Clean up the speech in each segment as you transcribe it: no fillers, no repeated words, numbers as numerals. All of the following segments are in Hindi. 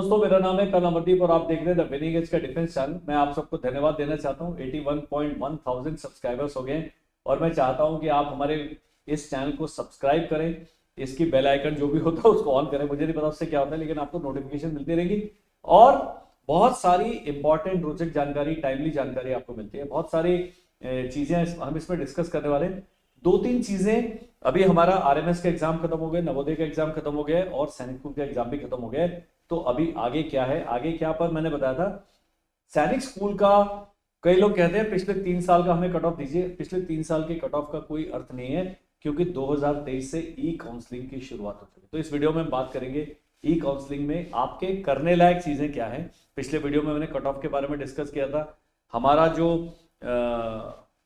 दोस्तों, मेरा नाम है कर्नल अमरदीप और आप देख रहे हैं द विनिंग एज का डिफेंस चैनल। मैं आप सबको धन्यवाद देना चाहता हूं। 81.1 थाउजेंड सब्सक्राइबर्स हो गए हैं और मैं चाहता हूं कि आप हमारे इस चैनल को सब्सक्राइब करें, इसकी बेल आइकन जो भी होता है उसको ऑन करें। मुझे नहीं पता उससे क्या होता है, लेकिन आपको नोटिफिकेशन मिलती रहेगी और बहुत सारी इंपॉर्टेंट रोचक जानकारी, टाइमली जानकारी आपको मिलती है। बहुत सारी चीजें हम इसमें डिस्कस करने वाले हैं। 2-3 चीजें, अभी हमारा आरएमएस का एग्जाम खत्म हो गया, नवोदय का एग्जाम खत्म हो गया और सैनिक स्कूल का एग्जाम भी खत्म हो गया। तो अभी आगे क्या है, आगे क्या पर मैंने बताया था सैनिक स्कूल का। कई लोग कहते हैं पिछले 3 साल का हमें कट ऑफ दीजिए। पिछले 3 साल के कट ऑफ का कोई अर्थ नहीं है, क्योंकि 2023 से ई काउंसलिंग की शुरुआत हो चुकी है। तो इस वीडियो में हम बात करेंगे ई काउंसलिंग में आपके करने लायक चीजें क्या है। पिछले वीडियो में मैंने कट ऑफ के बारे में डिस्कस किया था। हमारा जो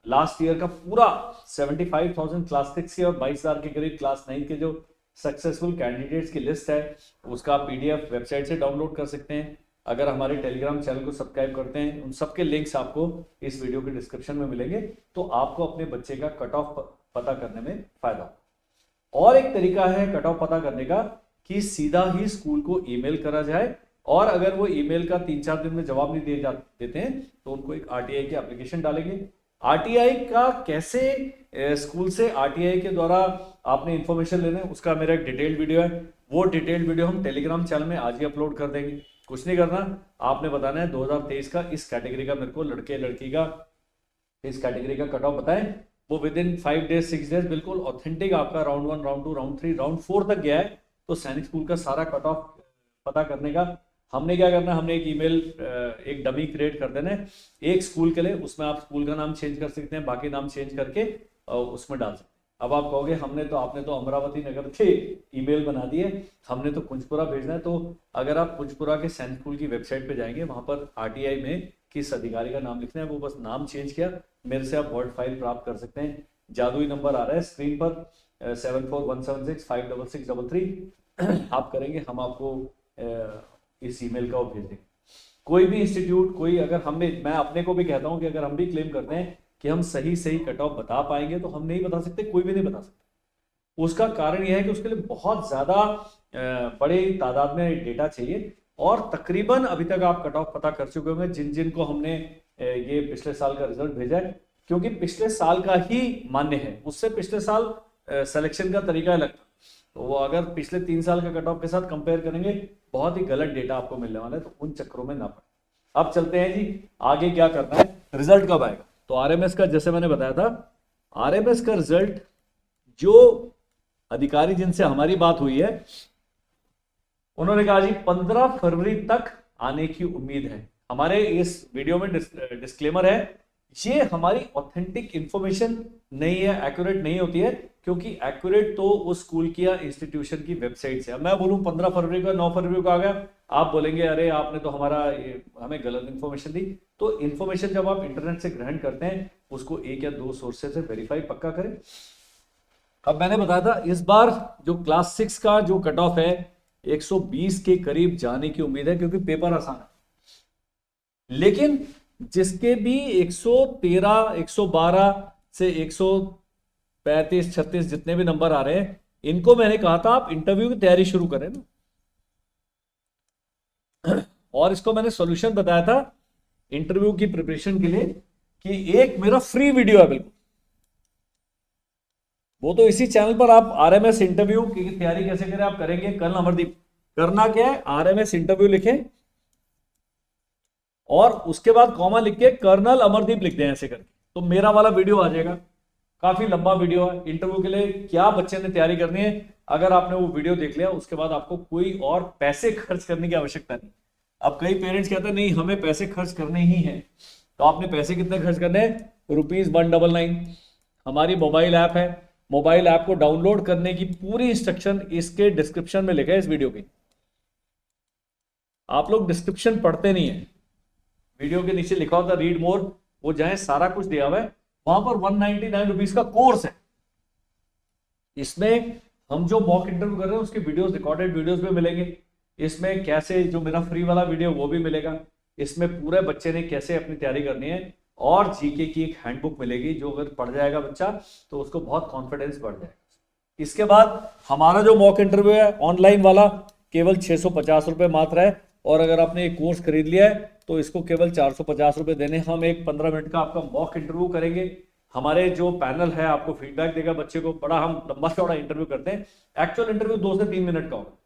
लास्ट ईयर का पूरा 75,000 क्लास 6 के और 22,000 के करीब क्लास 9 के जो सक्सेसफुल कैंडिडेट्स की लिस्ट है, उसका पीडीएफ वेबसाइट से डाउनलोड कर सकते हैं। अगर हमारे टेलीग्राम चैनल को सब्सक्राइब करते हैं, उन सबके लिंक्स आपको इस वीडियो के डिस्क्रिप्शन में मिलेंगे, तो आपको अपने बच्चे का कट ऑफ पता करने में फायदा होगा। और एक तरीका है कट ऑफ पता करने का कि सीधा ही स्कूल को ईमेल करा जाए, और अगर वो ईमेल का 3-4 दिन में जवाब नहीं दिए देते हैं तो उनको एक आरटीआई की एप्लीकेशन डालेंगे। आरटीआई का कैसे स्कूल से आरटीआई के द्वारा आपने इंफॉर्मेशन लेना है, उसका मेरा एक डिटेल्ड वीडियो है। वो डिटेल्ड वीडियो हम टेलीग्राम चैनल में आज ही अपलोड कर देंगे। कुछ नहीं करना, आपने बताना है 2023 का इस कैटेगरी का मेरे को लड़के लड़की का इस कैटेगरी का कट ऑफ बताएं। वो विद इन 5 डेज 6 डेज बिल्कुल ऑथेंटिक आपका राउंड 1, राउंड 2, राउंड 3, राउंड 4 तक गया है। तो सैनिक स्कूल का सारा कट ऑफ पता करने का हमने क्या करना है, हमने एक ईमेल एक डमी क्रिएट कर देना है एक स्कूल के लिए। उसमें आप स्कूल का नाम चेंज कर सकते हैं, बाकी नाम चेंज करके उसमें डाल सकते हैं। अब आप कहोगे आपने तो अमरावती नगर के ईमेल बना दिए, हमने तो कुंजपुरा भेजना है। तो अगर आप कुंजपुरा के सैनिक स्कूल की वेबसाइट पे जाएंगे, वहां पर आरटीआई में किस अधिकारी का नाम लिखना है, वो बस नाम चेंज किया, मेरे से आप वर्ड फाइल प्राप्त कर सकते हैं। जादुई नंबर आ रहा है स्क्रीन पर 7417656633। आप करेंगे, हम आपको इस ईमेल का वो भेज देंगे। कोई भी इंस्टीट्यूट, कोई अगर मैं अपने को भी कहता हूं कि अगर हम भी क्लेम करते हैं कि हम सही कट ऑफ बता पाएंगे, तो हम नहीं बता सकते, कोई भी नहीं बता सकता। उसका कारण यह है कि उसके लिए बहुत ज्यादा बड़े तादाद में डेटा चाहिए, और तकरीबन अभी तक आप कट ऑफ पता कर चुके होंगे जिन जिन को हमने ये पिछले साल का रिजल्ट भेजा है, क्योंकि पिछले साल का ही मान्य है। उससे पिछले साल सिलेक्शन का तरीका अलग था, तो वो अगर पिछले 3 साल का कट ऑफ के साथ कंपेयर करेंगे, बहुत ही गलत डेटा आपको मिलने वाला है। तो उन चक्करों में ना पड़े। अब चलते हैं जी, आगे क्या करना है, रिजल्ट कब आएगा। तो आरएमएस का, जैसे मैंने बताया था, आरएमएस का रिजल्ट जो अधिकारी जिनसे हमारी बात हुई है, उन्होंने कहा जी 15 फरवरी तक आने की उम्मीद है। हमारे इस वीडियो में डिस्क्लेमर है, ये हमारी ऑथेंटिक इंफॉर्मेशन नहीं है, एक्यूरेट नहीं होती है, क्योंकि एक्यूरेट तो उस स्कूल की या इंस्टीट्यूशन की वेबसाइट से। अब मैं बोलूं 15 फरवरी का, 9 फरवरी को आ गया, आप बोलेंगे अरे आपने तो हमें गलत इंफॉर्मेशन दी। तो इंफॉर्मेशन जब आप इंटरनेट से ग्रहण करते हैं, उसको 1 या 2 सोर्सेज से वेरीफाई पक्का करें। अब मैंने बताया था इस बार जो क्लास 6 का जो कट ऑफ है 120 के करीब जाने की उम्मीद है, क्योंकि पेपर आसान है। लेकिन जिसके भी 113, 112 से 135, 36 जितने भी नंबर आ रहे हैं, इनको मैंने कहा था आप इंटरव्यू की तैयारी शुरू करें ना। और इसको मैंने सॉल्यूशन बताया था इंटरव्यू की प्रिपरेशन के लिए, कि एक मेरा फ्री वीडियो है बिल्कुल, वो तो इसी चैनल पर आप आरएमएस इंटरव्यू की तैयारी कैसे करें आप करेंगे। कर्नल अमरदीप करना क्या है, आरएमएस इंटरव्यू लिखें और उसके बाद कॉमा लिख के कर्नल अमरदीप लिख दें ऐसे करके, तो मेरा वाला वीडियो आ जाएगा। काफी लंबा वीडियो है इंटरव्यू के लिए, क्या बच्चे ने तैयारी करनी है। अगर आपने वो वीडियो देख लिया, उसके बाद आपको कोई और पैसे खर्च करने की आवश्यकता नहीं। अब कई पेरेंट्स कहते हैं नहीं हमें पैसे खर्च करने ही हैं, तो आपने पैसे कितने खर्च करने हैं, ₹199। हमारी मोबाइल ऐप है, मोबाइल ऐप को डाउनलोड करने की पूरी इंस्ट्रक्शन इसके डिस्क्रिप्शन में लिखा है, इस वीडियो की। आप लोग डिस्क्रिप्शन पढ़ते नहीं है, वीडियो के नीचे लिखा होता रीड मोर, वो जाए, सारा कुछ दिया हुआ है वहां पर। 199 रुपीज का कोर्स है। इसमें हम जो मॉक इंटरव्यू कर रहे हैं उसके वीडियोस, रिकॉर्डेड वीडियोस भी मिलेंगे। इसमें कैसे, जो मेरा फ्री वाला वीडियो वो भी मिलेगा। इसमें पूरे बच्चे ने कैसे अपनी तैयारी करनी है, और जीके की एक हैंडबुक मिलेगी, जो अगर पढ़ जाएगा बच्चा तो उसको बहुत कॉन्फिडेंस बढ़ जाएगा। इसके बाद हमारा जो मॉक इंटरव्यू है ऑनलाइन वाला, केवल 650 रुपए मात्र है। और अगर आपने एक कोर्स खरीद लिया है तो इसको केवल 450 रुपये देने। हम एक 15 मिनट का आपका मॉक इंटरव्यू करेंगे। हमारे जो पैनल है आपको फीडबैक देगा बच्चे को। बड़ा हम लंबा चौड़ा इंटरव्यू करते हैं। एक्चुअल इंटरव्यू 2 से 3 मिनट का होगा,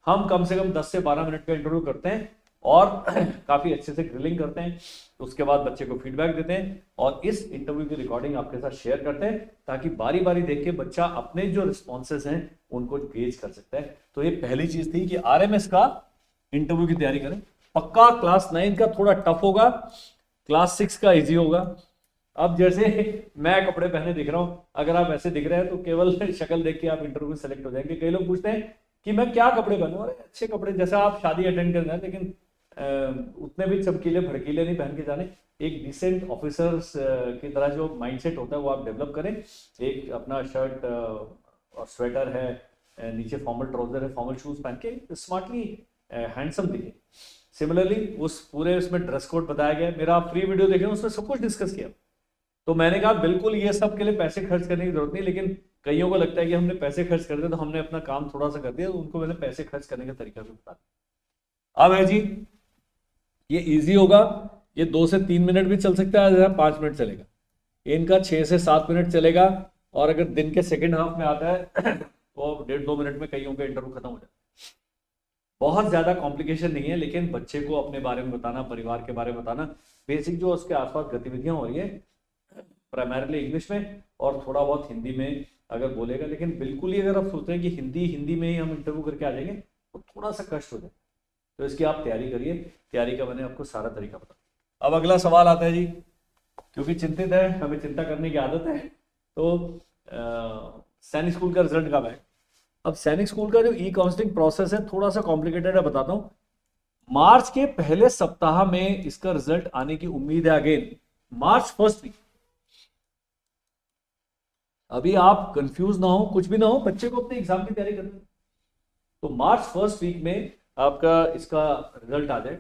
हम कम से कम 10 से 12 मिनट का इंटरव्यू करते हैं और काफी अच्छे से ग्रिलिंग करते हैं। उसके बाद बच्चे को फीडबैक देते हैं और इस इंटरव्यू की रिकॉर्डिंग आपके साथ शेयर करते हैं ताकि बारी बारी देख के बच्चा अपने जो रिस्पॉन्सेज हैं उनको गेज कर सकता है। तो ये पहली चीज थी कि आरएमएस का इंटरव्यू की तैयारी करें। पक्का क्लास 9 का थोड़ा टफ होगा, क्लास 6 का इजी होगा। अब जैसे मैं कपड़े पहने दिख रहा हूं, अगर आप ऐसे दिख रहे हैं तो केवल शक्ल देख के आप इंटरव्यू में सेलेक्ट हो जाएंगे। कई लोग पूछते हैं कि मैं क्या कपड़े पहनूं, अरे अच्छे कपड़े, जैसा आप शादी अटेंड करना है, लेकिन उतने भी चमकीले भड़कीले नहीं पहन के जाने। एक डिसेंट ऑफिसर्स की तरह जो माइंडसेट होता है वो आप डेवलप करें। एक अपना शर्ट और स्वेटर है, नीचे फॉर्मल ट्राउजर है, फॉर्मल शूज पहन के स्मार्टली हैंडसम दिखे। सिमिलरली उस पूरे उसमें ड्रेस कोड बताया गया। मेरा आप फ्री वीडियो देखें, उसमें सब कुछ डिस्कस किया। तो मैंने कहा बिल्कुल ये सब के लिए पैसे खर्च करने की जरूरत नहीं, लेकिन कईयों को लगता है कि हमने पैसे खर्च कर दिए तो हमने अपना काम थोड़ा सा कर दिया, तो उनको मैंने पैसे खर्च करने का तरीका भी बता दिया। अब है जी, ये इजी होगा। ये 2 से 3 मिनट भी चल सकता है, 5 मिनट चलेगा। इनका 6 से 7 मिनट चलेगा। और अगर दिन के सेकेंड हाफ में आता है तो 1.5-2 मिनट में कईयों का इंटरव्यू खत्म हो जाता है। बहुत ज्यादा कॉम्प्लिकेशन नहीं है, लेकिन बच्चे को अपने बारे में बताना, परिवार के बारे में बताना, बेसिक जो उसके आसपास गतिविधियां हो रही है प्राइमरीली इंग्लिश में और थोड़ा बहुत हिंदी में अगर बोलेगा। लेकिन बिल्कुल ही अगर आप सोच रहे हैं कि हिंदी में ही हम इंटरव्यू करके आ जाएंगे तो थोड़ा सा कष्ट हो जाए। तो इसकी आप तैयारी करिए। तैयारी का मैंने आपको सारा तरीका बता। अब अगला सवाल आता है जी, क्योंकि चिंतित है, हमें चिंता करने की आदत है, तो सैनिक स्कूल का रिजल्ट कब है। अब सैनिक स्कूल का जो ई काउंसलिंग प्रोसेस है थोड़ा सा कॉम्प्लिकेटेड है, बताता हूं। मार्च के पहले सप्ताह में इसका रिजल्ट आने की उम्मीद है। Again March first week. अभी आप कंफ्यूज ना हो, कुछ भी ना हो, बच्चे को अपने एग्जाम की तैयारी करनी है। तो मार्च फर्स्ट वीक में आपका इसका रिजल्ट आ जाए।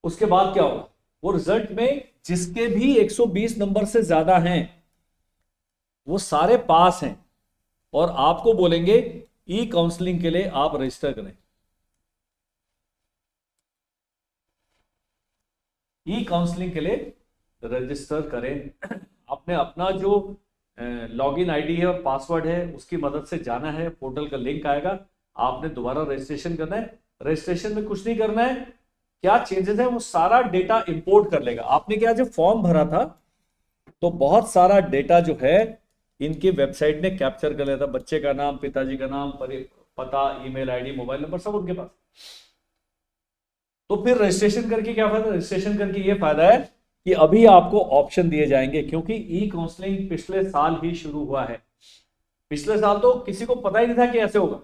उसके बाद क्या होगा, वो रिजल्ट में जिसके भी 120 नंबर से ज्यादा हैं वो सारे पास हैं और आपको बोलेंगे ई काउंसलिंग के लिए आप रजिस्टर करें। ई काउंसलिंग के लिए रजिस्टर करें। आपने अपना जो लॉगिन आईडी है और पासवर्ड है उसकी मदद से जाना है। पोर्टल का लिंक आएगा, आपने दोबारा रजिस्ट्रेशन करना है। रजिस्ट्रेशन में कुछ नहीं करना है, क्या चेंजेस है वो सारा डेटा इंपोर्ट कर लेगा। आपने क्या जब फॉर्म भरा था तो बहुत सारा डेटा जो है इनकी वेबसाइट ने कैप्चर कर लिया था। बच्चे का नाम, पिताजी का नाम, पता, ईमेल आईडी, मोबाइल नंबर, सब उनके पास। तो फिर रजिस्ट्रेशन करके क्या फायदा, रजिस्ट्रेशन करके ये फायदा है कि अभी आपको ऑप्शन दिए जाएंगे, क्योंकि ई काउंसलिंग पिछले साल ही शुरू हुआ है। पिछले साल तो किसी को पता ही नहीं था कि ऐसे होगा।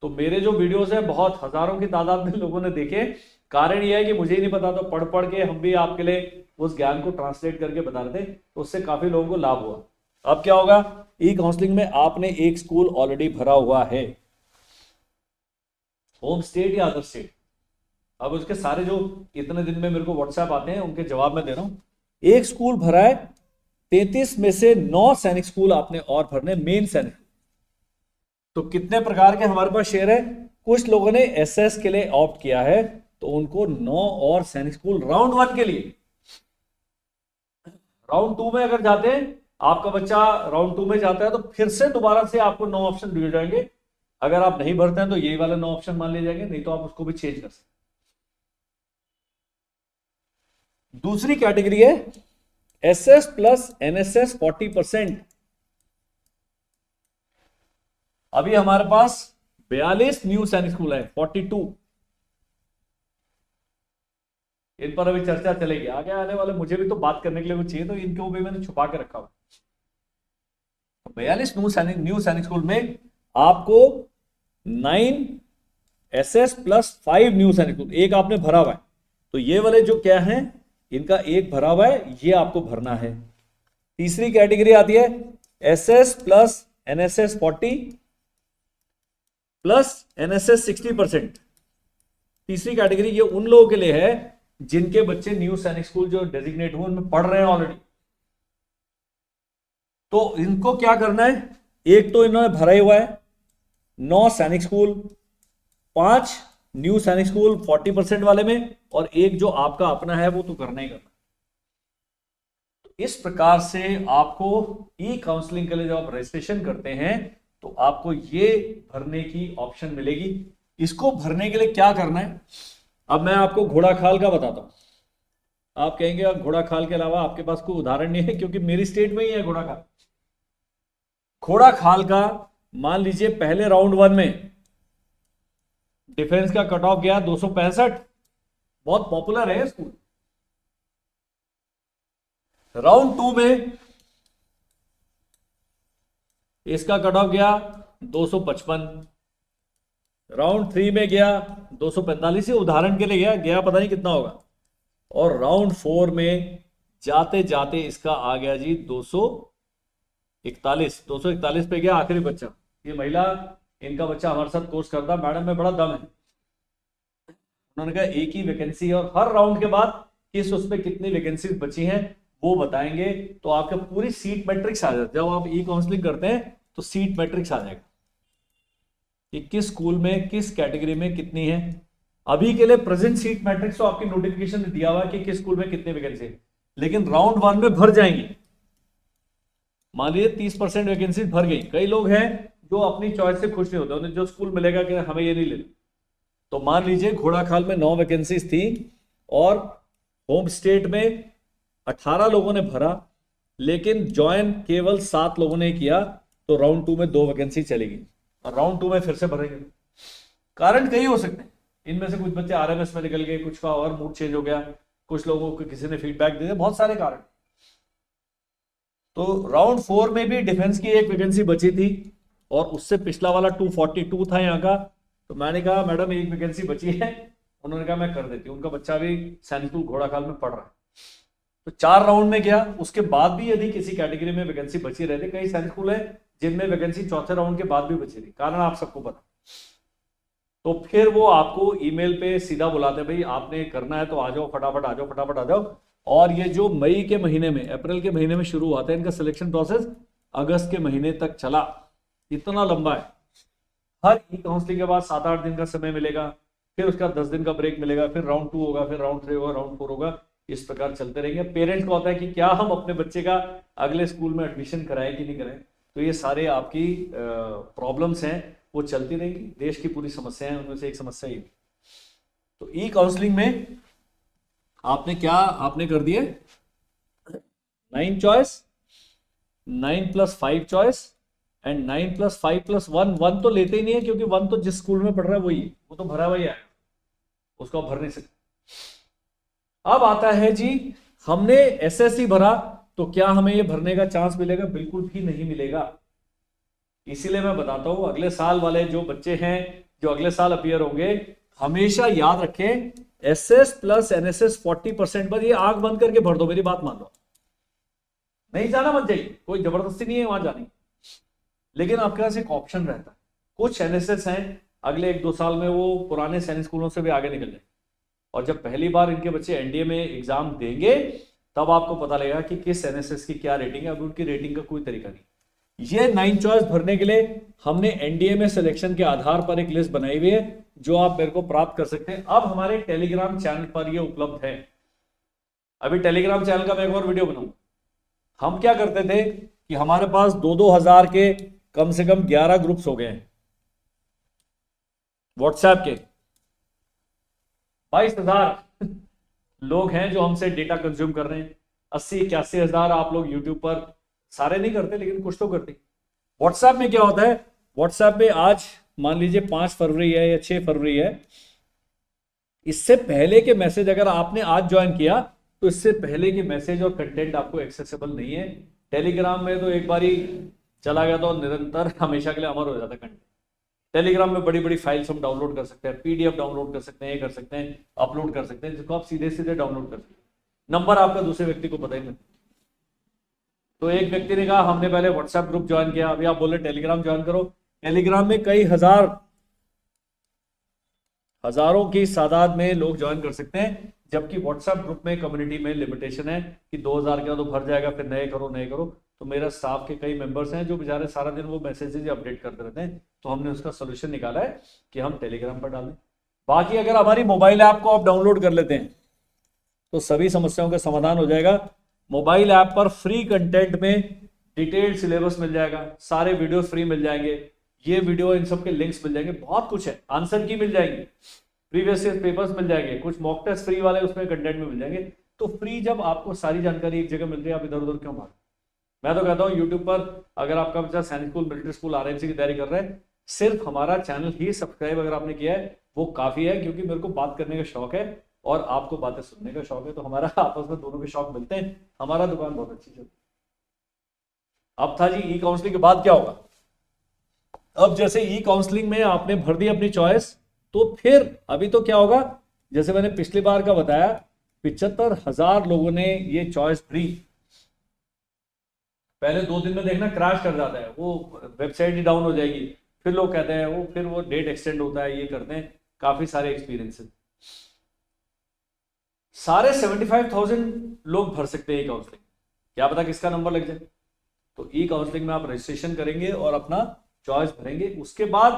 तो मेरे जो वीडियोस है बहुत हजारों की तादाद में लोगों ने देखे। कारण यह है कि मुझे ही नहीं पता, तो पढ़ पढ़ के हम भी आपके लिए उस ज्ञान को ट्रांसलेट करके बता रहे थे, तो उससे काफी लोगों को लाभ हुआ। अब क्या होगा, ई काउंसलिंग में आपने एक स्कूल ऑलरेडी भरा हुआ है, होम स्टेट या अदर स्टेट। अब उसके सारे जो इतने दिन में मेरे को व्हाट्सएप आते हैं उनके जवाब में दे रहा हूं। एक स्कूल भरा है, 33 में से 9 सैनिक स्कूल आपने और भरने, मेन सैनिक। तो कितने प्रकार के हमारे पास शेयर है। कुछ लोगों ने एसएस के लिए ऑप्ट किया है तो उनको 9 और सैनिक स्कूल राउंड 1 के लिए। राउंड 2 में अगर जाते हैं, आपका बच्चा राउंड 2 में जाता है तो फिर से दोबारा से आपको 9 ऑप्शन दिए जाएंगे। अगर आप नहीं भरते हैं तो यही वाले 9 ऑप्शन मान लिए जाएंगे, नहीं तो आप उसको भी चेंज कर सकते। दूसरी कैटेगरी है एसएस प्लस एनएसएस 40%। अभी हमारे पास 42 न्यू सैनिक स्कूल है, 42। इन पर अभी चर्चा चलेगी आगे आने वाले, मुझे भी तो बात करने के लिए कुछ चाहिए, तो इनको भी मैंने छुपा के रखा हुआ। 42 न्यू सैनिक स्कूल में आपको 9 एसएस प्लस 5 न्यू सैनिक स्कूल, एक आपने भरा हुआ है। तो ये वाले जो क्या है, इनका एक भरा हुआ है, ये आपको भरना है। तीसरी कैटेगरी आती है SS plus NSS 40 plus NSS 60%। तीसरी कैटेगरी ये उन लोगों के लिए है जिनके बच्चे न्यू सैनिक स्कूल जो डेजिग्नेट हुए उनमें पढ़ रहे हैं ऑलरेडी। तो इनको क्या करना है, एक तो इन्होंने भरा ही हुआ है 9 सैनिक स्कूल, 5 न्यू सैनिक स्कूल 40% वाले में, और एक जो आपका अपना है वो तो करना ही करना। तो इस प्रकार से आपको ई काउंसलिंग के लिए जब आप रजिस्ट्रेशन करते हैं तो आपको ये भरने की ऑप्शन मिलेगी। इसको भरने के लिए क्या करना है, अब मैं आपको घोड़ा खाल का बताता हूं। आप कहेंगे अब घोड़ा खाल के अलावा आपके पास कोई उदाहरण नहीं है, क्योंकि मेरी स्टेट में ही है घोड़ा खाल। घोड़ा खाल का मान लीजिए पहले राउंड 1 में डिफेंस का कट ऑफ गया 265, बहुत पॉपुलर है स्कूल। राउंड 2 में इसका कट ऑफ गया 255, राउंड 3 में गया 245, ये उदाहरण के लिए गया, गया पता नहीं कितना होगा, और राउंड 4 में जाते जाते इसका आ गया जी 241 पे गया आखिरी बच्चा। ये महिला, इनका बच्चा हमारे साथ कोर्स करता, मैडम में बड़ा दम है। उन्होंने कहा एक ही वैकेंसी है और हर राउंड के बाद किस उसमें कितनी वैकेंसी बची हैं वो बताएंगे, तो आपका पूरी सीट मैट्रिक्स आ जाता है। जब आप ई काउंसलिंग करते हैं तो सीट मैट्रिक्स आ जाएगा कि किस स्कूल में किस कैटेगरी में कितनी है। अभी के लिए प्रेजेंट सीट मैट्रिक्स तो आपकी नोटिफिकेशन में दिया हुआ है कि किस स्कूल में कितनी वैकेंसी है, लेकिन राउंड 1 में भर जाएंगी। मान लीजिए 30% वैकेंसी भर गई। कई लोग हैं जो अपनी चॉइस से खुश नहीं होते, उन्हें जो स्कूल मिलेगा कि हमें ये नहीं लेना। तो मान लीजिए घोड़ा खाल में 9 वैकेंसीज थी और होम स्टेट में 18 लोगों ने भरा, लेकिन ज्वाइन केवल 7 लोगों ने किया, तो राउंड 2 में 2 वैकेंसी चलेगी और राउंड 2 में फिर से भरेंगे। कारण कई हो सकते हैं, इनमें से कुछ बच्चे आरएमएस में निकल गए, कुछ का और मूड चेंज हो गया, कुछ लोगों को किसी ने फीडबैक दे दिया, बहुत सारे कारण। तो राउंड 4 में भी डिफेंस की एक वैकेंसी बची थी और उससे पिछला वाला 242 था यहाँ का। तो मैंने कहा मैडम एक वैकेंसी बची है, उन्होंने कहा मैं कर देती हूँ, उनका बच्चा भी सैनिक स्कूल घोड़ा खाल में पढ़ रहा है। तो 4 राउंड में गया, उसके बाद भी यदि किसी कैटेगरी में वैकेंसी बची रहती, कई सैनिक स्कूल है जिनमें वैकेंसी चौथे राउंड के बाद भी बची रही, कारण आप सबको पता। तो फिर वो आपको ईमेल पे सीधा बुलाते, भाई आपने करना है तो आ जाओ, फटाफट आ जाओ, फटाफट आ जाओ। और ये जो मई के महीने में, अप्रैल के महीने में शुरू हुआ था इनका सिलेक्शन प्रोसेस, अगस्त के महीने तक चला, इतना लंबा है। हर ई काउंसलिंग के बाद 7-8 दिन का समय मिलेगा, फिर उसका 10 दिन का ब्रेक मिलेगा, फिर राउंड 2 होगा, फिर राउंड 3 होगा, राउंड 4 होगा, इस प्रकार चलते रहेंगे। पेरेंट्स को होता है कि क्या हम अपने बच्चे का अगले स्कूल में एडमिशन कराएं कि नहीं कराएं। तो ये सारे आपकी प्रॉब्लम्स हैं, वो चलती रहेंगी। देश की पूरी समस्या है, उनमें से एक समस्या ही। तो ई काउंसलिंग में आपने क्या आपने कर दिए 9 चॉइस, 9+5 चॉइस एंड 9+5+1। 1 तो लेते ही नहीं है, क्योंकि 1 तो जिस स्कूल में पढ़ रहा है वही, वो तो भरा हुआ ही है, उसको आप भर नहीं सकते। अब आता है जी, हमने एसएससी भरा तो क्या हमें ये भरने का चांस मिलेगा? बिल्कुल भी नहीं मिलेगा। इसीलिए मैं बताता हूं, अगले साल वाले जो बच्चे हैं जो अगले साल अपीयर होंगे, हमेशा याद रखें एसएस प्लस एनएसएस 40% पर, ये आंख बंद करके भर दो, मेरी बात मान लो। नहीं जाना मत जाइए, कोई जबरदस्ती नहीं है वहां जाने, लेकिन आपके पास एक ऑप्शन रहता है। कुछ एनएसएस हैं अगले 1-2 साल में वो पुराने सैनिक स्कूलों से भी आगे निकल जाए, और जब पहली बार इनके बच्चे एनडीए में एग्जाम देंगे तब आपको पता लगेगा कि किस एनएसएस की क्या रेटिंग है। अभी उनकी रेटिंग का कोई तरीका नहीं। ये 9 चॉइस भरने के लिए हमने एनडीए में सिलेक्शन के आधार पर एक लिस्ट बनाई हुई है, जो आप मेरे को प्राप्त कर सकते हैं। अब हमारे टेलीग्राम चैनल पर ये उपलब्ध है। अभी टेलीग्राम चैनल का मैं एक और वीडियो बनाऊंगा। हम क्या करते थे कि हमारे पास 2-2 हजार के कम से कम 11 ग्रुप्स हो गए हैं व्हाट्सएप के। 22,000 लोग हैं जो हमसे डेटा कंज्यूम कर रहे हैं। 80-81 हजार आप लोग यूट्यूब पर, सारे नहीं करते लेकिन कुछ तो करते। व्हाट्सएप में क्या होता है, व्हाट्सएप में आज मान लीजिए 5 फरवरी है या 6 फरवरी है, इससे पहले के मैसेज अगर आपने आज ज्वाइन किया तो इससे पहले के मैसेज और कंटेंट आपको एक्सेसिबल नहीं है। टेलीग्राम में तो एक बार ही चला गया तो निरंतर हमेशा के लिए अमर हो जाता है कंटेंट। टेलीग्राम में बड़ी बड़ी फाइल्स हम डाउनलोड कर सकते हैं, पीडीएफ डाउनलोड कर सकते हैं, ये कर सकते हैं, अपलोड कर सकते हैं, जिसको आप सीधे सीधे डाउनलोड कर सकते हैं। नंबर आपका दूसरे व्यक्ति को पता ही नहीं। तो एक व्यक्ति ने कहा हमने पहले व्हाट्सएप ग्रुप ज्वाइन किया, अभी आप बोले टेलीग्राम ज्वाइन करो। टेलीग्राम में कई हजारों की तादाद में लोग ज्वाइन कर सकते हैं, जबकि व्हाट्सएप ग्रुप में कम्युनिटी में लिमिटेशन है कि 2000 का तो भर जाएगा, फिर नए करो। तो मेरा स्टाफ के कई मेंबर्स हैं जो बेचारे सारा दिन वो मैसेजेस अपडेट करते रहते हैं। तो हमने उसका सोल्यूशन निकाला है कि हम टेलीग्राम पर डालें। बाकी अगर हमारी मोबाइल ऐप को आप डाउनलोड कर लेते हैं तो सभी समस्याओं का समाधान हो जाएगा। मोबाइल ऐप पर फ्री कंटेंट में डिटेल्ड सिलेबस मिल जाएगा, सारे वीडियोस फ्री मिल जाएंगे, ये वीडियो इन सब के लिंक्स मिल जाएंगे, बहुत कुछ है, आंसर की मिल जाएंगी, प्रीवियस ईयर पेपर्स मिल जाएंगे, कुछ मॉक टेस्ट फ्री वाले उसमें कंटेंट में मिल जाएंगे। तो फ्री जब आपको सारी जानकारी एक जगह मिल रही है, आप इधर उधर क्यों भाग। मैं तो कहता हूँ यूट्यूब पर अगर आपका बच्चा सैनिक स्कूल, मिलिट्री स्कूल, आरएमसी की तैयारी कर रहा है, सिर्फ हमारा चैनल ही सब्सक्राइब अगर आपने किया है वो काफी है, क्योंकि मेरे को बात करने का शौक है और आपको बातें सुनने का शौक है, तो हमारा आपस में दोनों के शौक मिलते हैं, हमारा दुकान बहुत अच्छी चलती है। अब था जी ई काउंसलिंग के बाद क्या होगा। अब जैसे ई काउंसलिंग में आपने भर दी अपनी चॉइस, तो फिर अभी तो क्या होगा, जैसे मैंने पिछली बार का बताया 75,000 लोगों ने ये चॉइस भरी। पहले 2 दिन में देखना क्रैश कर जाता है, वो वेबसाइट ही डाउन हो जाएगी, फिर लोग कहते हैं वो, फिर वो डेट एक्सटेंड होता है, ये करते हैं, काफी सारे एक्सपीरियंसेस। सारे 75,000 लोग भर सकते हैं ई काउंसलिंग, क्या पता किसका नंबर लग जाए। तो ई काउंसलिंग में आप रजिस्ट्रेशन करेंगे और अपना चॉइस भरेंगे, उसके बाद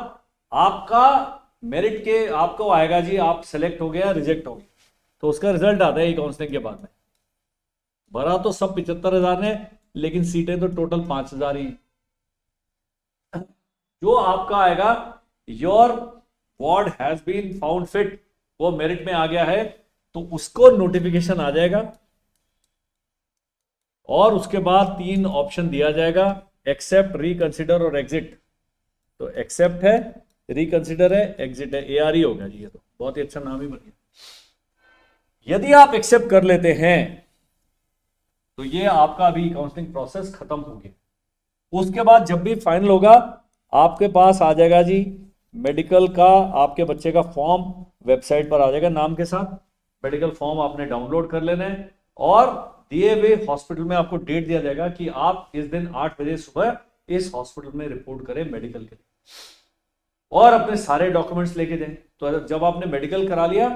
आपका मेरिट के आपको आएगा जी, आप सेलेक्ट हो गया रिजेक्ट हो गया, तो उसका रिजल्ट आता है ई काउंसलिंग के बाद में। भरा तो सब 75,000 ने, लेकिन सीटें तो टोटल 5,000 ही। जो आपका आएगा your ward has been found fit, वो मेरिट में आ गया है, तो उसको नोटिफिकेशन आ जाएगा और उसके बाद 3 ऑप्शन दिया जाएगा, एक्सेप्ट, रिकंसिडर और एग्जिट। तो एक्सेप्ट है, रिकंसिडर है, एग्जिट है, ARE होगा जी, ये तो बहुत ही अच्छा नाम ही बन गया। यदि आप एक्सेप्ट कर लेते हैं तो ये आपका अभी काउंसलिंग प्रोसेस खत्म हो गया। उसके बाद जब भी फाइनल होगा आपके पास आ जाएगा जी मेडिकल का, आपके बच्चे का फॉर्म वेबसाइट पर आ जाएगा नाम के साथ। मेडिकल फॉर्म आपने डाउनलोड कर लेना है और दिए हुए हॉस्पिटल में आपको डेट दिया जाएगा कि आप इस दिन 8 बजे सुबह इस हॉस्पिटल में रिपोर्ट करें मेडिकल के लिए, और अपने सारे डॉक्यूमेंट्स लेके जाएं। तो जब आपने मेडिकल करा लिया,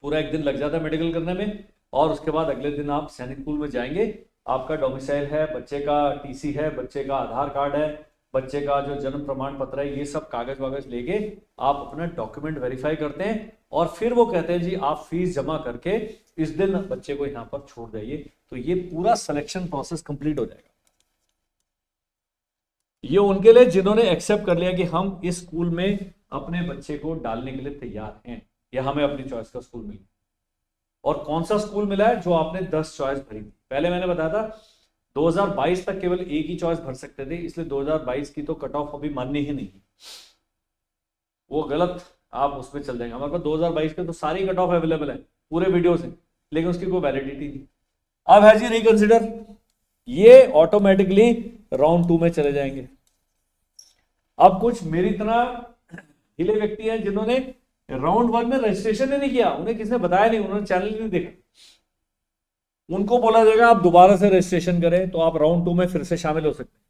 पूरा 1 दिन लग जाता है मेडिकल करने में, और उसके बाद अगले दिन आप सैनिक स्कूल में जाएंगे, आपका डोमिसाइल है, बच्चे का TC है, बच्चे का आधार कार्ड है, बच्चे का जो जन्म प्रमाण पत्र है, ये सब कागज वागज लेके आप अपना डॉक्यूमेंट वेरीफाई करते हैं, और फिर वो कहते हैं जी आप फीस जमा करके इस दिन बच्चे को यहाँ पर छोड़ जाइए। तो ये पूरा सिलेक्शन प्रोसेस कंप्लीट हो जाएगा। ये उनके लिए जिन्होंने एक्सेप्ट कर लिया कि हम इस स्कूल में अपने बच्चे को डालने के लिए तैयार हैं, या हमें अपनी चॉइस का स्कूल मिला। और कौन सा स्कूल मिला है, जो आपने 10 चॉइस भरी थी। पहले मैंने बताया था 2022 तक केवल एक ही चॉइस भर सकते थे, इसलिए 2022 की तो कट ऑफ अभी माननी ही नहीं, वो गलत, आप उसमें चल जाएंगे। हमारे पास 2022 के तो सारी कट ऑफ अवेलेबल है पूरे वीडियो से, लेकिन उसकी कोई वैलिडिटी नहीं। अब है जी रिकंसिडर, ये ऑटोमेटिकली राउंड 2 में चले जाएंगे। अब कुछ मेरी तरह हिले व्यक्ति हैं जिन्होंने राउंड 1 में रजिस्ट्रेशन ही नहीं किया, उन्हें किसने बताया नहीं, उन्होंने चैनल ही नहीं देखा, उनको बोला जाएगा आप दोबारा से रजिस्ट्रेशन करें, तो आप राउंड 2 में फिर से शामिल हो सकते हैं।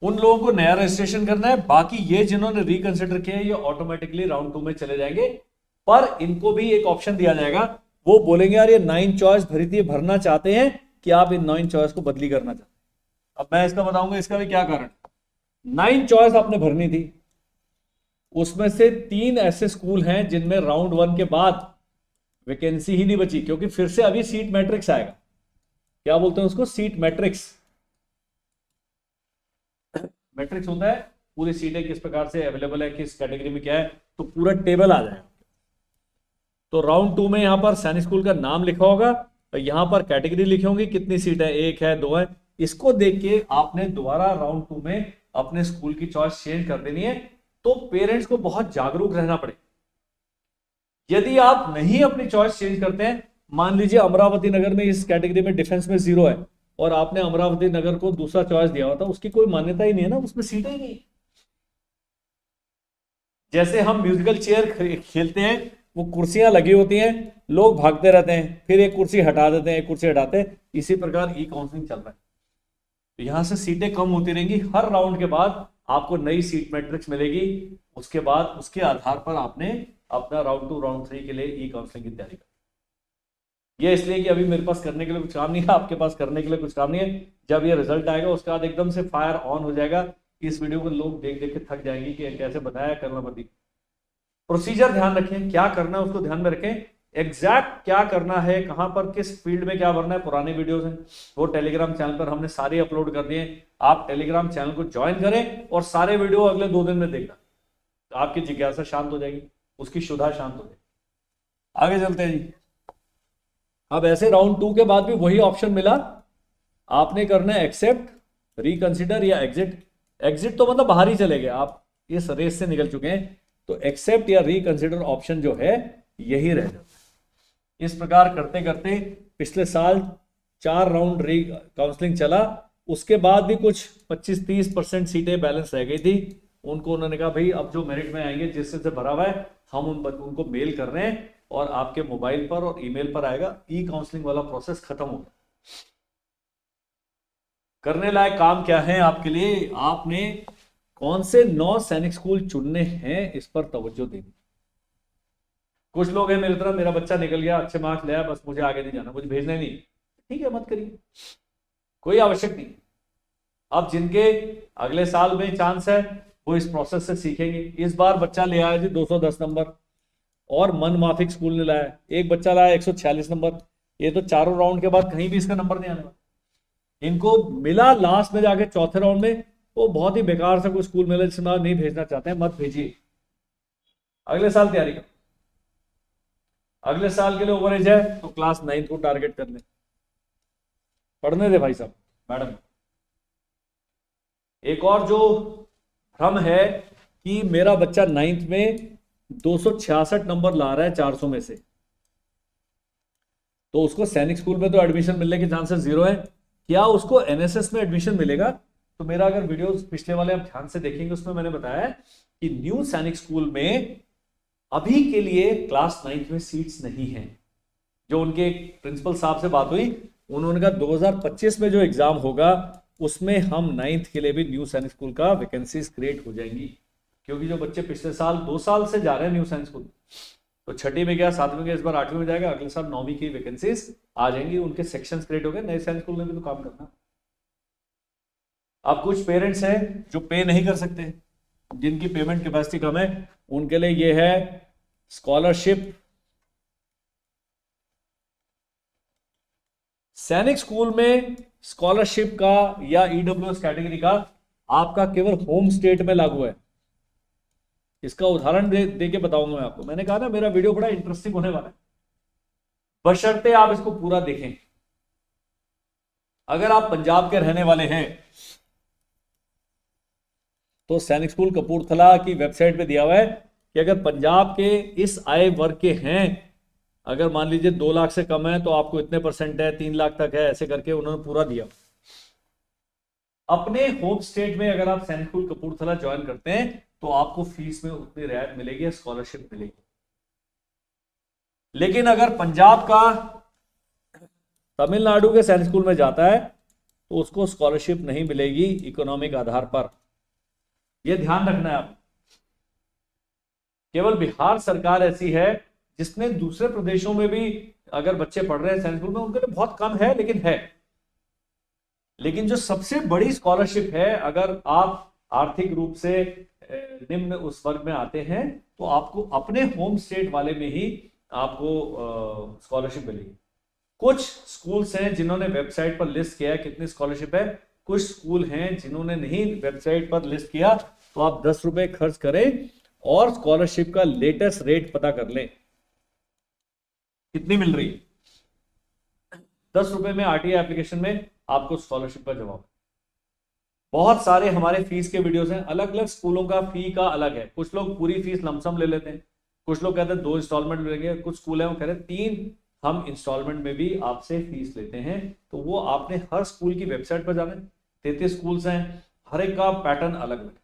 उन लोगों को नया रजिस्ट्रेशन करना है। बाकी ये जिन्होंने रिकंसिडर किया है, ये ऑटोमेटिकली राउंड 2 में चले जाएंगे। पर इनको भी एक ऑप्शन दिया जाएगा, वो बोलेंगे यार ये 9 चॉइस भरी थी, भरना चाहते हैं कि आप इन 9 चॉइस को बदली करना चाहते हैं। अब मैं इसका बताऊंगा इसका भी क्या कारण। 9 चॉइस आपने भरनी थी, उसमें से 3 ऐसे स्कूल हैं जिनमें राउंड 1 के बाद वैकेंसी ही नहीं बची, क्योंकि फिर से अभी सीट मैट्रिक्स आएगा। क्या बोलते हैं उसको, सीट मैट्रिक्स। मैट्रिक्स होता है पूरी सीटें किस प्रकार से अवेलेबल है, किस कैटेगरी में क्या है, तो पूरा टेबल आ जाएगा। तो राउंड 2 में यहां पर सैनिक स्कूल का नाम लिखा होगा, और यहां पर कैटेगरी लिखी होंगी, कितनी सीट है, 1 है 2 है। इसको देख के आपने दोबारा राउंड 2 में अपने स्कूल की चॉइस चेंज कर देनी है। तो पेरेंट्स को बहुत जागरूक रहना पड़े। यदि आप नहीं अपनी चॉइस चेंज करते हैं, मान लीजिए अमरावती नगर में इस कैटेगरी में डिफेंस में 0 है, और आपने अमरावती नगर को दूसरा चॉइस दिया होता, उसकी कोई मान्यता ही नहीं है ना, उसमें सीटें ही नहीं। जैसे हम म्यूजिकल चेयर खेलते हैं, वो कुर्सियां लगी होती हैं, लोग भागते रहते हैं, फिर एक कुर्सी हटा देते हैं, एक कुर्सी हटाते हैं, इसी प्रकार ई काउंसलिंग चल रहा है। तो यहां से सीटें कम होती रहेंगी, हर राउंड के बाद आपको नई सीट मैट्रिक्स मिलेगी, उसके बाद उसके आधार पर आपने अपना राउंड 2 राउंड 3 के लिए ई काउंसलिंग की तैयारी करनी। ये इसलिए कि अभी मेरे पास करने के लिए कुछ काम नहीं है, आपके पास करने के लिए कुछ काम नहीं है। जब ये रिजल्ट आएगा उसके बाद एकदम से फायर ऑन हो जाएगा, इस वीडियो को लोग देख देख के थक जाएंगे कि कैसे बताया करना पड़ती। प्रोसीजर ध्यान रखें, क्या करना है उसको ध्यान में रखें, एग्जैक्ट क्या करना है, कहां पर किस फील्ड में क्या भरना है। पुराने वीडियोस हैं वो टेलीग्राम चैनल पर हमने सारे अपलोड कर दिए। आप टेलीग्राम चैनल को ज्वाइन करें और सारे वीडियो अगले 2 दिन में देखना, तो आपकी जिज्ञासा शांत हो जाएगी, उसकी शुद्धा शांत हो जाएगी। आगे चलते हैं जी। अब ऐसे राउंड 2 के बाद भी वही ऑप्शन मिला, आपने करना है एक्सेप्ट, रिकंसिडर या एग्जिट। एग्जिट तो मतलब बाहर ही चले गए, आप इस रेस से निकल चुके हैं, तो एक्सेप्ट या रिकंसिडर ऑप्शन जो है यही रह जाता है। इस प्रकार करते करते पिछले साल 4 राउंड री काउंसलिंग चला, उसके बाद भी कुछ 25-30% सीटें बैलेंस रह गई थी। उनको उन्होंने कहा भाई अब जो मेरिट में आएंगे जिससे से भरा हुआ है हम उनको मेल कर रहे हैं और आपके मोबाइल पर और ईमेल पर आएगा। ई काउंसलिंग वाला प्रोसेस खत्म हो गया। करने लायक काम क्या है आपके लिए, आपने कौन से 9 सैनिक स्कूल चुनने हैं इस पर तवज्जो देनी। कुछ लोग हैं मेरी तरह, मेरा बच्चा निकल गया, अच्छे मार्क्स ले आया, बस मुझे आगे नहीं जाना, मुझे भेजना ही नहीं, ठीक है मत करिए, कोई आवश्यक नहीं। अब जिनके अगले साल में चांस है वो इस प्रोसेस से सीखेंगे। इस बार बच्चा ले आया जी 210 नंबर और मन माफिक स्कूल ने लाया, एक बच्चा लाया 146 नंबर, ये तो चारों राउंड के बाद कहीं भी इसका नंबर नहीं आने वाला। इनको मिला लास्ट में जाके चौथे राउंड में, वो बहुत ही बेकार सा कोई स्कूल मिला जिसमें नहीं भेजना चाहते हैं, मत भेजिए, अगले साल तैयारी करो। अगले साल के लिए ओवर एज है तो क्लास 9 को टारगेट कर ले, पढ़ने दे भाई साहब मैडम। एक और जो भ्रम है कि मेरा बच्चा 9th में 266 नंबर ला रहा है 400 में से, तो उसको सैनिक स्कूल में तो एडमिशन मिलने के चांसेस 0 है। क्या उसको एनएसएस में एडमिशन मिलेगा? तो मेरा अगर वीडियोस पिछले वाले आप ध्यान से देखेंगे उसमें मैंने बताया कि न्यू सैनिक स्कूल में अभी के लिए क्लास 9th में सीट्स नहीं हैं। जो उनके प्रिंसिपल साहब से बात हुई, उन्होंने कहा 2025 में जो एग्जाम होगा उसमें हम 9th के लिए भी न्यू सैनिक स्कूल का वैकेंसीज क्रिएट हो जाएंगी, क्योंकि जो बच्चे पिछले साल 2 साल से जा रहे हैं न्यू सैनिक स्कूल, तो 6वीं में गया, 7वीं में, इस बार 8वीं में जाएगा, अगले साल 9वीं की वैकेंसीज आ जाएंगी, उनके सेक्शंस क्रिएट हो गए। नए सैनिक स्कूल में भी तो काम करना। अब कुछ पेरेंट्स हैं जो पे नहीं कर सकते, जिनकी पेमेंट कैपेसिटी कम है, उनके लिए ये है स्कॉलरशिप। सैनिक स्कूल में स्कॉलरशिप का या ईडब्ल्यूएस कैटेगरी का आपका केवल होम स्टेट में लागू है। इसका उदाहरण दे के बताऊंगा मैं आपको। मैंने कहा ना मेरा वीडियो बड़ा इंटरेस्टिंग होने वाला है, बशर्ते आप इसको पूरा देखें। अगर आप पंजाब के रहने वाले हैं तो सैनिक स्कूल कपूरथला की वेबसाइट पे दिया हुआ है कि अगर पंजाब के इस आय वर्ग के हैं, अगर मान लीजिए 2 लाख से कम है तो आपको इतने % है, 3 लाख तक है, ऐसे करके उन्होंने पूरा दिया। अपने होम स्टेट में अगर आप सैनिक स्कूल कपूरथला ज्वाइन करते हैं तो आपको फीस में उतनी रियायत मिलेगी, स्कॉलरशिप मिलेगी। लेकिन अगर पंजाब का तमिलनाडु के सैनिक स्कूल में जाता है तो उसको स्कॉलरशिप नहीं मिलेगी इकोनॉमिक आधार पर। यह ध्यान रखना है आप। केवल बिहार सरकार ऐसी है जिसने दूसरे प्रदेशों में भी अगर बच्चे पढ़ रहे हैं सैनिक स्कूल में, उनके लिए बहुत कम है लेकिन है। लेकिन जो सबसे बड़ी स्कॉलरशिप है, अगर आप आर्थिक रूप से निम्न उस वर्ग में आते हैं तो आपको अपने होम स्टेट वाले में ही आपको स्कॉलरशिप मिलेगी। कुछ स्कूल्स हैं जिन्होंने वेबसाइट पर लिस्ट किया है कितनी स्कॉलरशिप है, कुछ स्कूल हैं जिन्होंने नहीं वेबसाइट पर लिस्ट किया, तो आप 10 रुपए खर्च करें और स्कॉलरशिप का लेटेस्ट रेट पता कर लें कितनी मिल रही है। 10 रुपए में आरटीआई एप्लीकेशन में आपको स्कॉलरशिप का जवाब। बहुत सारे हमारे फीस के वीडियोस हैं, अलग अलग स्कूलों का फी का अलग है। कुछ लोग पूरी फीस लमसम ले लेते हैं, कुछ लोग कहते हैं 2 इंस्टॉलमेंट लेंगे, कुछ स्कूल है वो कह रहे हैं 3 हम इंस्टॉलमेंट में भी आपसे फीस लेते हैं। तो वो आपने हर स्कूल की वेबसाइट पर जाना है। 33 स्कूल्स हैं, हर एक का पैटर्न अलग अलग।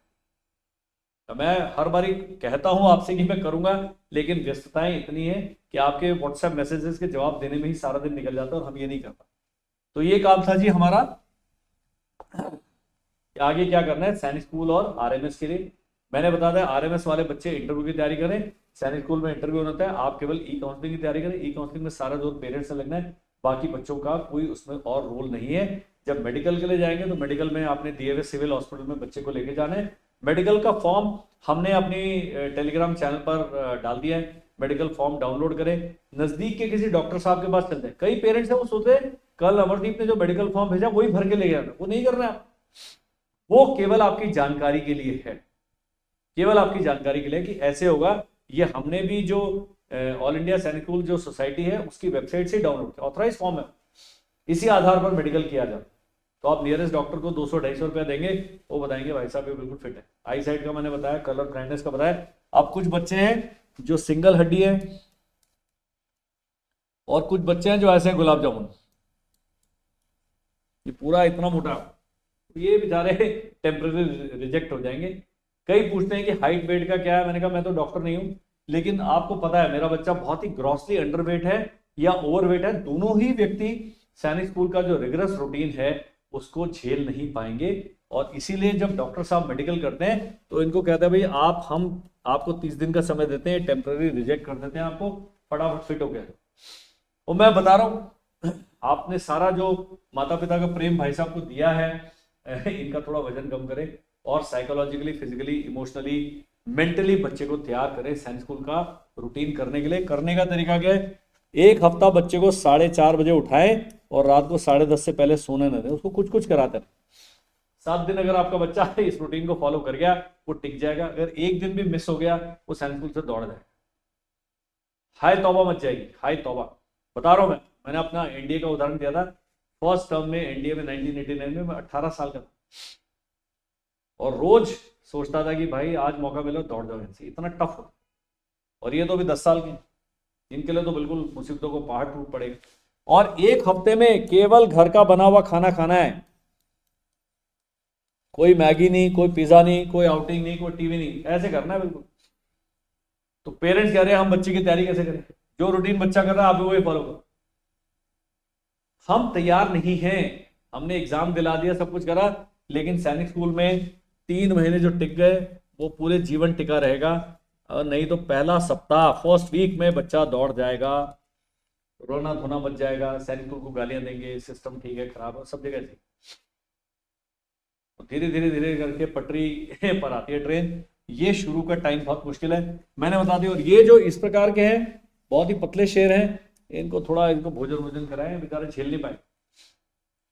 तो मैं हर बारी कहता हूं आपसे कि मैं करूंगा, लेकिन व्यस्तताएं इतनी है कि आपके व्हाट्सएप मैसेजेस के जवाब देने में ही सारा दिन निकल जाता है और हम ये नहीं कर पाते। तो ये काम था जी हमारा। आगे क्या करना है सैनिक स्कूल और आरएमएस के लिए। मैंने बता दिया आरएमएस वाले बच्चे इंटरव्यू की तैयारी करें, सैनिक स्कूल में इंटरव्यू होता है, आप केवल ई काउंसलिंग की तैयारी करें। ई काउंसलिंग में सारा जोर पेरेंट्स से लगना है, बाकी बच्चों का कोई उसमें और रोल नहीं है। जब मेडिकल के लिए जाएंगे तो मेडिकल में आपने दिए हुए सिविल हॉस्पिटल में बच्चे को लेके जाना है। मेडिकल का फॉर्म हमने अपनी टेलीग्राम चैनल पर डाल दिया है, मेडिकल फॉर्म डाउनलोड करें, नजदीक के किसी डॉक्टर साहब के पास चल जाए। कई पेरेंट्स हैं वो सोचते हैं कल अमरदीप ने जो मेडिकल फॉर्म भेजा वही भर के ले गया, वो नहीं करना है। वो केवल आपकी जानकारी के लिए है, केवल आपकी जानकारी के लिए कि ऐसे होगा। ये हमने भी जो ऑल इंडिया सैनिक स्कूल जो सोसाइटी है उसकी वेबसाइट से डाउनलोड किया, ऑथराइज फॉर्म है, इसी आधार पर मेडिकल किया जाता। तो आप नियरेस्ट डॉक्टर को 200-250 रुपया देंगे, वो बताएंगे भाई साहब ये बिल्कुल फिट है। आई साइड का मैंने बताया, कलर ब्राइटनेस का बताया। अब कुछ बच्चे हैं जो सिंगल हड्डी है और कुछ बच्चे हैं जो ऐसे हैं गुलाब जामुन, ये पूरा इतना मोटा, ये बेचारे टेम्परेरी रिजेक्ट हो जाएंगे। कई पूछते हैं कि हाइट वेट का क्या है, मैंने कहा मैं तो डॉक्टर नहीं हूं, लेकिन आपको पता है मेरा बच्चा बहुत ही ग्रॉसली अंडरवेट है या ओवरवेट है, दोनों ही व्यक्ति सैनिक स्कूल का जो रिगरस रूटीन है उसको झेल नहीं पाएंगे। और इसीलिए जब डॉक्टर साहब मेडिकल करते हैं तो इनको कहते हैं भाई हम आपको 30 दिन का समय देते हैं, टेम्पररी रिजेक्ट कर देते हैं आपको, फटाफट फिट हो गया। और मैं बता रहा हूं आपने सारा जो माता पिता का प्रेम भाई साहब को दिया है, इनका थोड़ा वजन कम करें और साइकोलॉजिकली, फिजिकली, इमोशनली, मेंटली बच्चे को तैयार करें सैनिक स्कूल का रूटीन करने के लिए। करने का तरीका क्या है, एक हफ्ता बच्चे को 4:30 बजे उठाएं और रात को 10:30 से पहले सोने न दें, उसको कुछ कुछ कराते हैं। 7 दिन अगर आपका बच्चा इस रूटीन को फॉलो कर गया वो टिक जाएगा। अगर एक दिन भी मिस हो गया वो सैनिक स्कूल से दौड़ जाएगा। हाय तौबा मच जाएगी, हाय तौबा। बता रहा हूं मैंने अपना एनडीए का उदाहरण दिया था। फर्स्ट टर्म में एनडीए में 1989 में मैं 18 साल का था और रोज सोचता था कि भाई आज मौका मिला दौड़ जाओ इनसे, इतना टफ हो। और ये तो अभी 10 साल के, इनके लिए तो बिल्कुल मुसीबतों को पहाड़ टूट पड़ेगा। और एक हफ्ते में केवल घर का बना हुआ खाना खाना है, कोई मैगी नहीं, कोई पिज्जा नहीं, कोई आउटिंग नहीं, कोई टीवी नहीं, ऐसे करना है बिल्कुल। तो पेरेंट्स कह रहे हैं हम बच्चे की तैयारी कैसे करें, जो रूटीन बच्चा कर रहा है आप वही फॉलो करो। हम तैयार नहीं हैं, हमने एग्जाम दिला दिया, सब कुछ करा, लेकिन सैनिक स्कूल में 3 महीने जो टिक गए वो पूरे जीवन टिका रहेगा। और नहीं तो पहला सप्ताह, फर्स्ट वीक में बच्चा दौड़ जाएगा, रोना धोना बच जाएगा, सैनिक स्कूल को गालियां देंगे, सिस्टम ठीक है खराब है, सब जगह धीरे धीरे धीरे करके पटरी पर आती है ट्रेन। ये शुरू का टाइम बहुत मुश्किल है, मैंने बता दिया। और ये जो इस प्रकार के हैं बहुत ही पतले शेर हैं, इनको थोड़ा इनको भोजन भोजन कराएं, बेचारे झेल नहीं पाए।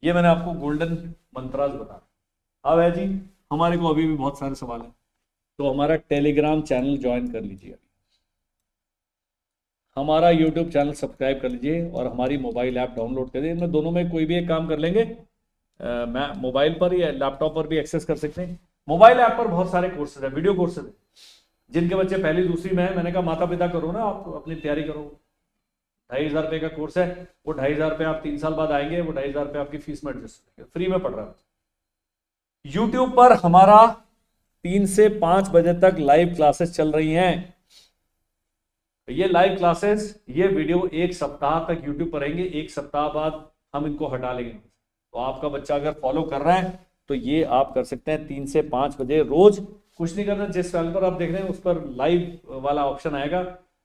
ये मैंने आपको गोल्डन मंत्रास बता। अब है जी, हमारे को अभी भी बहुत सारे सवाल हैं, तो हमारा टेलीग्राम चैनल ज्वाइन कर लीजिए, हमारा यूट्यूब चैनल सब्सक्राइब कर लीजिए और हमारी मोबाइल ऐप डाउनलोड कर लीजिए। इनमें दोनों में कोई भी एक काम कर लेंगे, मैं मोबाइल पर या लैपटॉप पर भी एक्सेस कर सकते हैं। मोबाइल ऐप पर बहुत सारे कोर्सेज है, वीडियो कोर्सेज है। जिनके बच्चे पहली दूसरी में है, मैंने कहा माता पिता करो ना, आप अपनी तैयारी करो। 2,500 रुपये का कोर्स है, वो 2,500 रुपये आप 3 साल बाद आएंगे, वो 2,500 रुपये आपकी फीस में एडजस्ट फ्री में पढ़ रहा है। यूट्यूब पर हमारा 3 से 5 बजे तक लाइव क्लासेस चल रही हैं। ये लाइव क्लासेस, ये वीडियो 1 सप्ताह तक यूट्यूब पर रहेंगे, 1 सप्ताह बाद हम इनको हटा लेंगे। तो आपका बच्चा अगर फॉलो कर रहा है तो ये आप कर सकते हैं 3 से 5 बजे रोज। कुछ नहीं करना, जिस चैनल पर आप देख रहे हैं उस पर लाइव वाला ऑप्शन आएगा,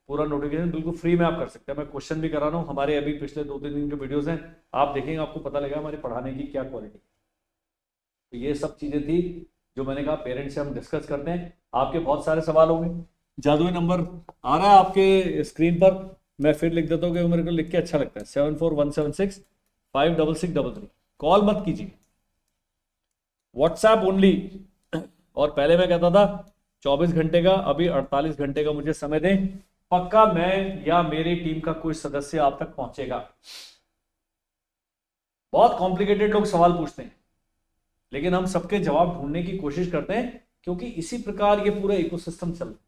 पूरा नोटिफिकेशन बिल्कुल फ्री में आप कर सकते हैं। मैं क्वेश्चन भी करा रहा हूँ, हमारे अभी पिछले 2-3 दिन के वीडियोस हैं, आप देखेंगे आपको पता लगेगा हमारे पढ़ाने की क्या क्वालिटी। तो ये सब चीजें थी जो मैंने कहा पेरेंट्स से हम डिस्कस करते हैं। आपके बहुत सारे सवाल होंगे, जादुई नंबर आ रहा है आपके स्क्रीन पर, मैं फिर लिख देता हूँ कि मेरे को लिख के अच्छा लगता है, 7417656633। कॉल मत कीजिए, व्हाट्सएप ओनली। और पहले मैं कहता था 24 घंटे का, अभी 48 घंटे का मुझे समय दें, पक्का मैं या मेरी टीम का कोई सदस्य आप तक पहुंचेगा। बहुत कॉम्प्लिकेटेड लोग सवाल पूछते हैं, लेकिन हम सबके जवाब ढूंढने की कोशिश करते हैं, क्योंकि इसी प्रकार ये पूरा इकोसिस्टम चल रहा है।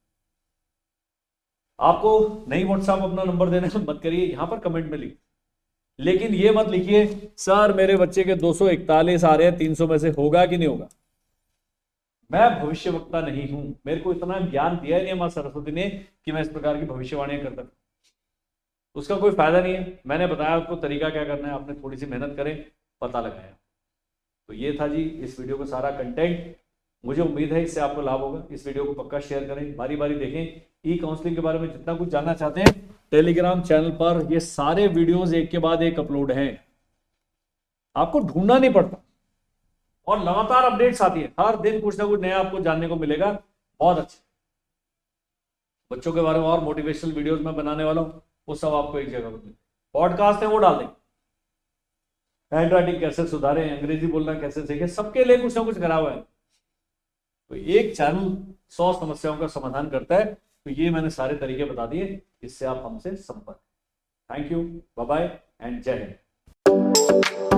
आपको नहीं व्हाट्सएप अपना नंबर देने मत करिए, यहां पर कमेंट में लिखिए, लेकिन ये मत लिखिए सर मेरे बच्चे के 241 आ रहे हैं, 300 में से होगा कि नहीं होगा। मैं भविष्यवक्ता नहीं हूं, मेरे को इतना ज्ञान दिया नहीं मां सरस्वती ने कि मैं इस प्रकार की भविष्यवाणियां करता हूं, उसका कोई फायदा नहीं है। मैंने बताया आपको तरीका क्या करना है, आपने थोड़ी सी मेहनत करें, पता लगाया। तो ये था जी इस वीडियो का सारा कंटेंट, मुझे उम्मीद है इससे आपको लाभ होगा। इस वीडियो को पक्का शेयर करें, बारी बारी देखें। ई काउंसलिंग के बारे में जितना कुछ जानना चाहते हैं, टेलीग्राम चैनल पर ये सारे वीडियोस एक के बाद एक अपलोड हैं, आपको ढूंढना नहीं पड़ता और लगातार अपडेट्स आती है, हर दिन कुछ ना कुछ नया आपको जानने को मिलेगा। बहुत अच्छे बच्चों के बारे में और मोटिवेशनल वीडियोस मैं बनाने वाला हूँ, वो सब आपको एक जगह पर। पॉडकास्ट है वो डाल देंगे, हैंड राइटिंग कैसे सुधारें, अंग्रेजी बोलना कैसे सीखें, सबके लिए कुछ ना कुछ करा हुआ है। तो एक चैनल 100 समस्याओं का समाधान करता है। तो ये मैंने सारे तरीके बता दिए, इससे आप हमसे संपर्क। Thank you, bye bye and जय हिंद।